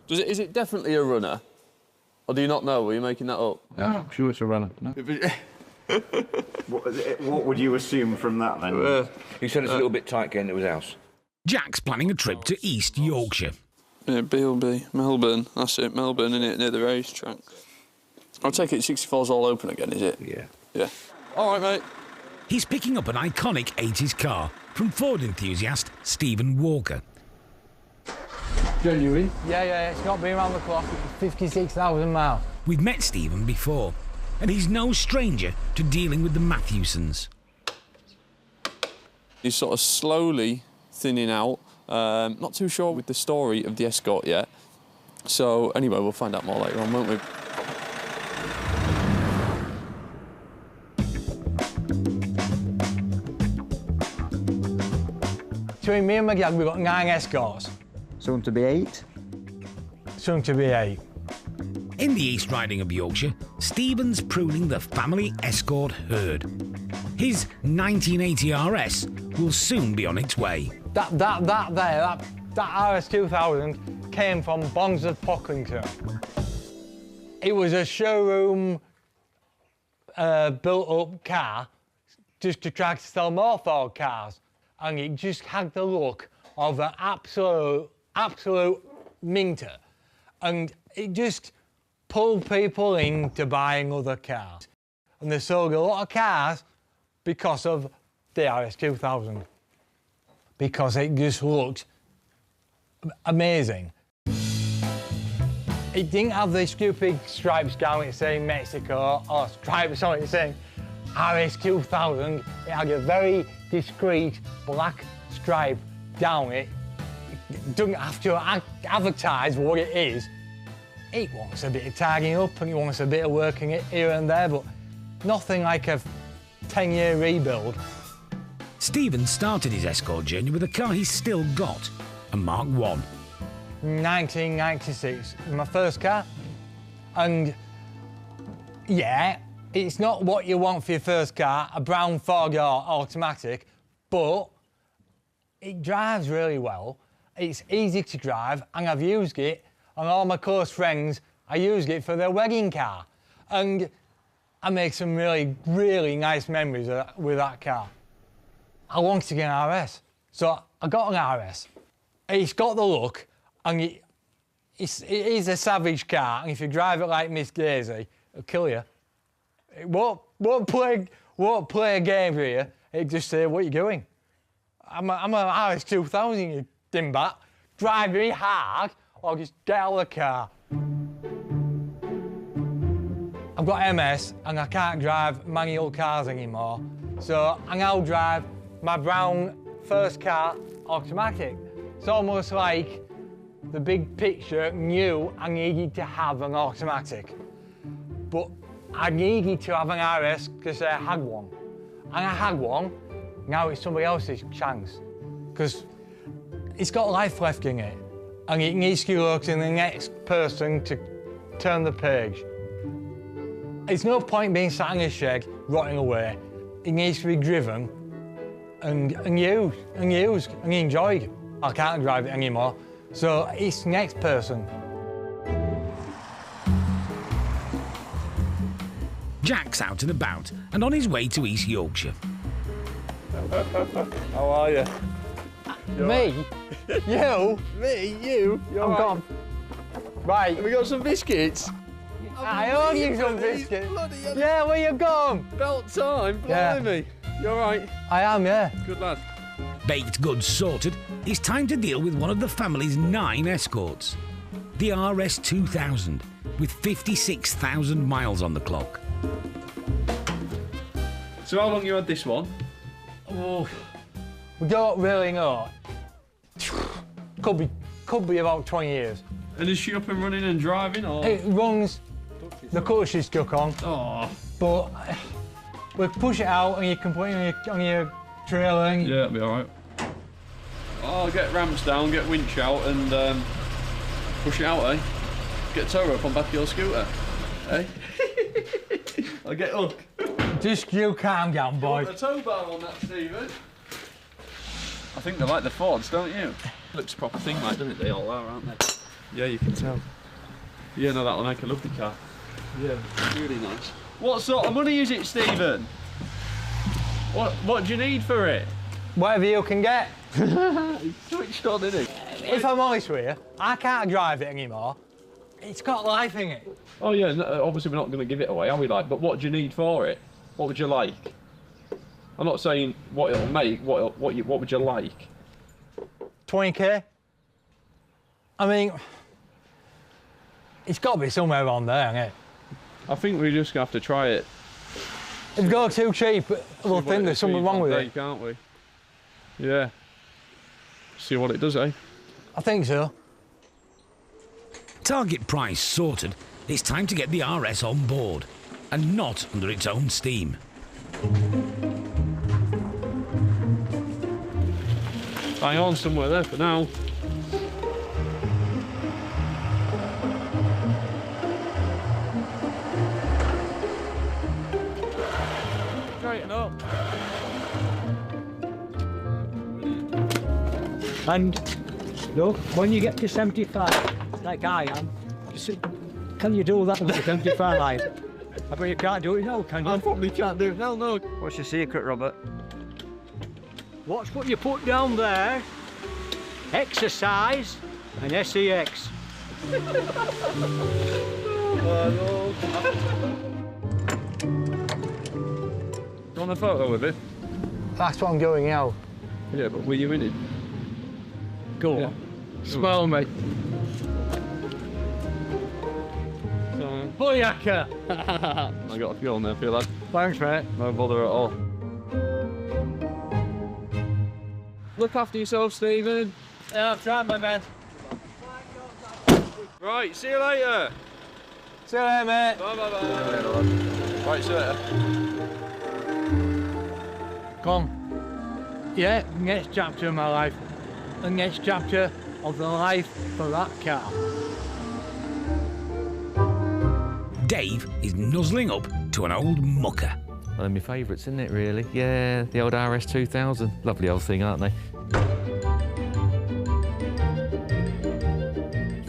Is it definitely a runner? Or do you not know? Were you making that up? No, I'm sure it's a runner. No. What would you assume from that, then? He said it's a little bit tight getting to his house. Jack's planning a trip to East Yorkshire. Yeah, BLB, Melbourne. That's it, Melbourne, innit, near the racetrack. I'll take it 64's all open again, is it? Yeah. Yeah. All right, mate. He's picking up an iconic 80s car from Ford enthusiast Stephen Walker. Genuine? Yeah, it's not been around the clock. 56,000 miles. We've met Stephen before, and he's no stranger to dealing with the Mathewsons. He's sort of slowly thinning out. Not too sure with the story of the Escort yet. So, anyway, we'll find out more later on, won't we? Between me and my dad, we've got 9 Escorts. Soon to be 8? Soon to be 8. In the East Riding of Yorkshire, Stephen's pruning the family Escort herd. His 1980 RS will soon be on its way. That RS2000 came from Bonds of Pocklington. It was a showroom built-up car just to try to sell more Ford cars, and it just had the look of an absolute minter, and it just pulled people into buying other cars. And they sold a lot of cars because of the RS2000, because it just looked amazing. It didn't have the stupid stripes down it saying Mexico or stripes on it saying RS2000. It had a very discreet black stripe down it. It doesn't have to advertise what it is. It wants a bit of tidying up and it wants a bit of working it here and there, but nothing like a 10-year rebuild. Stephen started his Escort journey with a car he's still got, a Mark I. 1996, my first car. And yeah, it's not what you want for your first car, a brown 4-door automatic, but it drives really well. It's easy to drive, and I've used it, and all my close friends, I used it for their wedding car. And I make some really, really nice memories with that car. I wanted to get an RS, so I got an RS. It's got the look, and it is a savage car, and if you drive it like Miss Daisy, it'll kill you. It won't play a game for you. It just say, what are you doing? I'm a RS2000, you dimbat. Drive me hard, or just get out of the car. I've got MS, and I can't drive manual cars anymore, so I now drive my brown first car automatic. It's almost like the big picture knew I needed to have an automatic, but I needed to have an RS because I had one. And I had one, now it's somebody else's chance, because it's got life left in it, and it needs to look to the next person to turn the page. There's no point being sat in a shed, rotting away. It needs to be driven and used and enjoyed. I can't drive it anymore, so it's the next person. Jack's out and about and on his way to East Yorkshire. How are you? Me? You? Me? You? You're I'm right. gone. Right. Have we got some biscuits? I owe you some biscuits. Yeah, where you gone? Belt time, Yeah. blimey. You all right? I am, yeah. Good lad. Baked goods sorted, it's time to deal with one of the family's 9 Escorts. The RS2000, with 56,000 miles on the clock. So how long you had this one? Oh, we don't really know. Could be about 20 years. And is she up and running and driving, or? It runs, the clutch is stuck on, Oh. but we push it out and you can put it on your trailer. And Yeah, it'll be all right. Oh, get ramps down, get winch out, and push it out, eh? Get tow rope on back of your scooter, eh? I'll get hook. Just you calm down, boy. Put the tow bar on that, Stephen. I think they like the Fords, don't you? Looks a proper thing, like, doesn't it? They all are, aren't they? Yeah, you can tell. Yeah, no, that'll make a lovely car. Yeah, really nice. What sort of money is it, Stephen? What do you need for it? Whatever you can get. He's switched on, isn't he? If I'm honest with you, I can't drive it anymore. It's got life in it. Oh yeah, no, obviously we're not going to give it away, are we? Like, but what do you need for it? What would you like? I'm not saying what it'll make. What would you like? 20k. I mean, it's got to be somewhere around there, hasn't it? I think we're just going to have to try it. If we go too cheap, we'll think there's something wrong with it. Can't we? Yeah. See what it does, eh? I think so. Target price sorted, it's time to get the RS on board, and not under its own steam. Hang on somewhere there for now. Straighten up. And look, when you get to 75, like I am, can you do that with 75? I bet you can't do it now, can you? I probably can't do it now, no. What's your secret, Robert? Watch what you put down there. Exercise and SEX. You want a photo with it? That's what I'm going now. Yeah, but were you in it? Go on. Smell me. Booyaka! I got a few on there for you, lad. Thanks, mate. No bother at all. Look after yourself, Stephen. Yeah, I'm trying, my man. Right, see you later. See you later, mate. Bye, bye, bye. Right, see you later. Come. Yeah, next chapter of my life. The next chapter of the life for that car. Dave is nuzzling up to an old mucker. One of my favourites, isn't it, really? Yeah, the old RS2000. Lovely old thing, aren't they?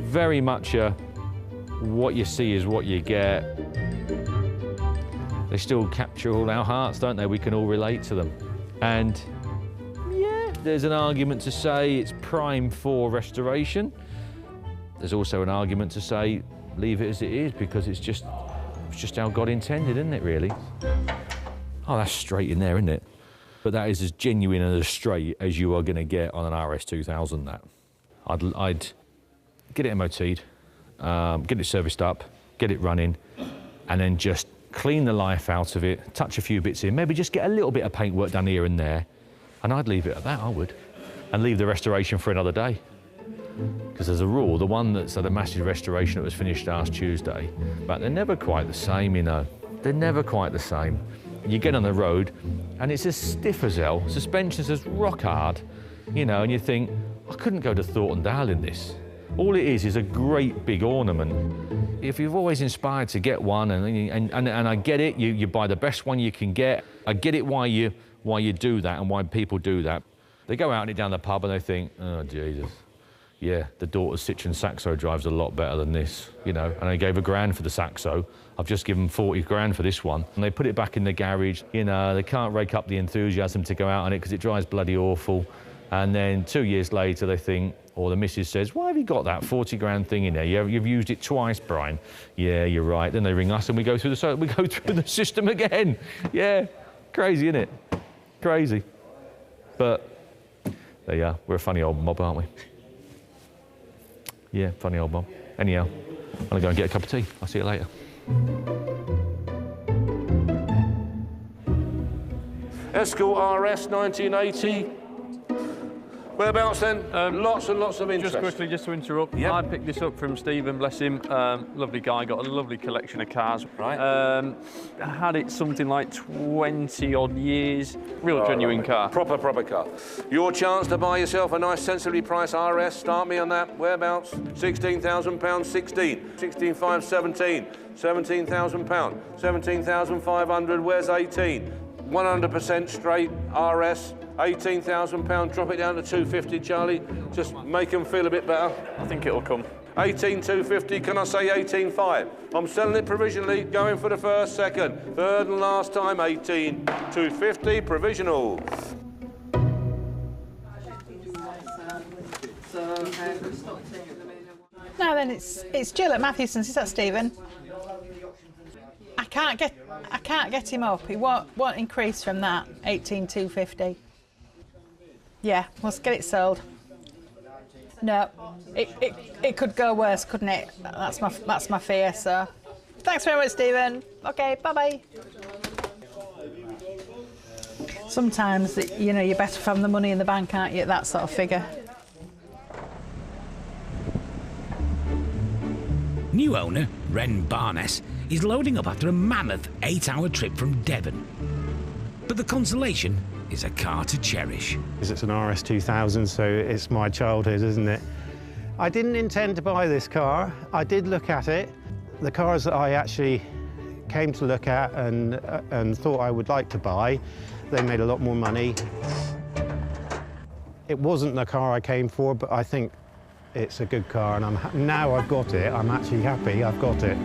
Very much what you see is what you get. They still capture all our hearts, don't they? We can all relate to them. And yeah, there's an argument to say it's prime for restoration. There's also an argument to say leave it as it is because it's just how God intended, isn't it, really? Oh, that's straight in there, isn't it? But that is as genuine and as straight as you are going to get on an RS2000, that. I'd get it MOT'd, get it serviced up, get it running, and then just clean the life out of it, touch a few bits in, maybe just get a little bit of paintwork done here and there, and I'd leave it at that, I would, and leave the restoration for another day. Because as a rule, the one that's had a massive restoration that was finished last Tuesday, but they're never quite the same, you know. They're never quite the same. You get on the road, and it's as stiff as hell, suspension's as rock hard, you know, and you think, I couldn't go to Thornton Dale in this. All it is a great big ornament. If you've always inspired to get one, and I get it, you buy the best one you can get. I get it why you do that and why people do that. They go out and down the pub and they think, oh, Jesus. Yeah, the daughter's Citroen Saxo drives a lot better than this, you know, and I gave £1,000 for the Saxo. I've just given 40 grand for this one. And they put it back in the garage, you know, they can't rake up the enthusiasm to go out on it because it drives bloody awful. And then 2 years later they think, or the missus says, why have you got that 40 grand thing in there? You've used it twice, Brian. Yeah, you're right. Then they ring us and we go through the system again. Yeah, crazy, isn't it? Crazy. But there you are, we're a funny old mob, aren't we? Yeah, funny old mob. Anyhow, I'm gonna go and get a cup of tea. I'll see you later. Escort RS 1980. Whereabouts then? Lots and lots of interest. Just quickly, just to interrupt, Yep. I picked this up from Stephen, bless him. Lovely guy, got a lovely collection of cars. Right. Had it something like 20 odd years. Real genuine car. Proper car. Your chance to buy yourself a nice sensibly priced RS. Start me on that. Whereabouts? £16,000, 16. 16,500, 17. £17,000. 17,500, where's 18? 100% straight RS. £18,000, drop it down to 250, Charlie. Just make them feel a bit better. I think it'll come. 18,250, can I say 18,500? I'm selling it provisionally, going for the first, second, third and last time, 18,250, provisional. Now then, it's Jill at Mathewsons. Is that Stephen? I can't get him up. He won't increase from that 18,250. Yeah, let's get it sold. No, it could go worse, couldn't it? That's my fear. So, thanks very much, Stephen. Okay, bye bye. Sometimes you know you're better from the money in the bank, aren't you? At that sort of figure. New owner, Ren Barnes, is loading up after a mammoth 8-hour trip from Devon. But the consolation is a car to cherish. It's an RS2000, so it's my childhood, isn't it? I didn't intend to buy this car. I did look at it. The cars that I actually came to look at and thought I would like to buy, they made a lot more money. It wasn't the car I came for, but I think it's a good car, and now I've got it. I'm actually happy I've got it.